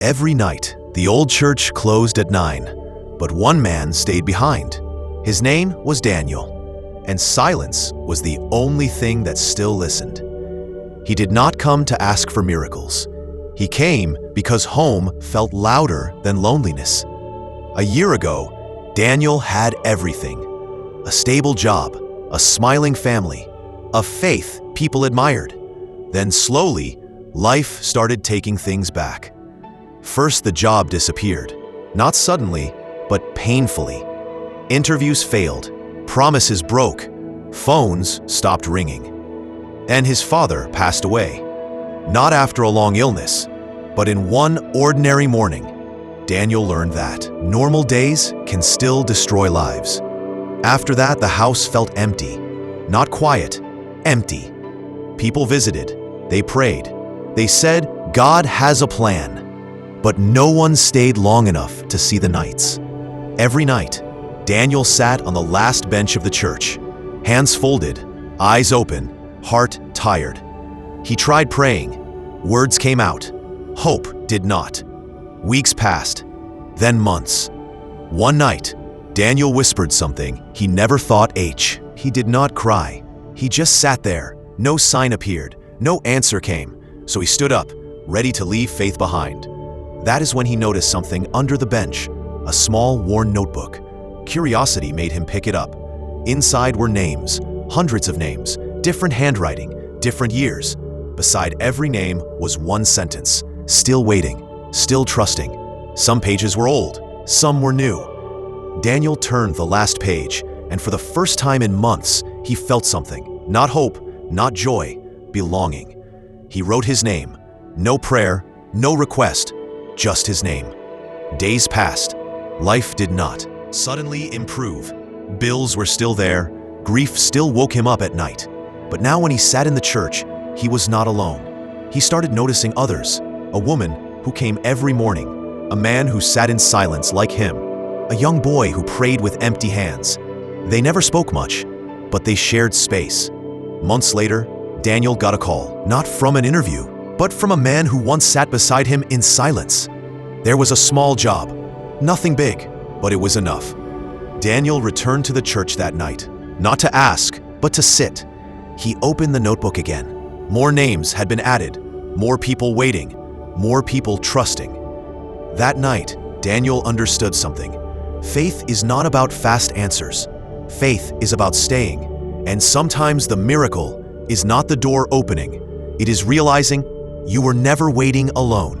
Every night, the old church closed at 9, but one man stayed behind. His name was Daniel, and silence was the only thing that still listened. He did not come to ask for miracles. He came because home felt louder than loneliness. A year ago, Daniel had everything: a stable job, a smiling family, a faith people admired. Then slowly, life started taking things back. First, the job disappeared. Not suddenly, but painfully. Interviews failed, promises broke, phones stopped ringing. And his father passed away. Not after a long illness, but in one ordinary morning. Daniel learned that normal days can still destroy lives. After that, the house felt empty. Not quiet, empty. People visited, they prayed, they said God has a plan. But no one stayed long enough to see the nights. Every night, Daniel sat on the last bench of the church, hands folded, eyes open, heart tired. He tried praying. Words came out. Hope did not. Weeks passed, then months. One night, Daniel whispered something he never thought. He did not cry. He just sat there. No sign appeared. No answer came. So he stood up, ready to leave faith behind. That is when he noticed something under the bench, a small, worn notebook. Curiosity made him pick it up. Inside were names, hundreds of names, different handwriting, different years. Beside every name was one sentence: still waiting, still trusting. Some pages were old, some were new. Daniel turned the last page, and for the first time in months, he felt something. Not hope, not joy, belonging. He wrote his name. No prayer, no request, just his name. Days passed. Life did not suddenly improve. Bills were still there. Grief still woke him up at night. But now when he sat in the church, he was not alone. He started noticing others. A woman who came every morning. A man who sat in silence like him. A young boy who prayed with empty hands. They never spoke much, but they shared space. Months later, Daniel got a call, not from an interview, but from a man who once sat beside him in silence. There was a small job. Nothing big, but it was enough. Daniel returned to the church that night, not to ask, but to sit. He opened the notebook again. More names had been added, more people waiting, more people trusting. That night, Daniel understood something. Faith is not about fast answers. Faith is about staying. And sometimes the miracle is not the door opening. It is realizing you were never waiting alone.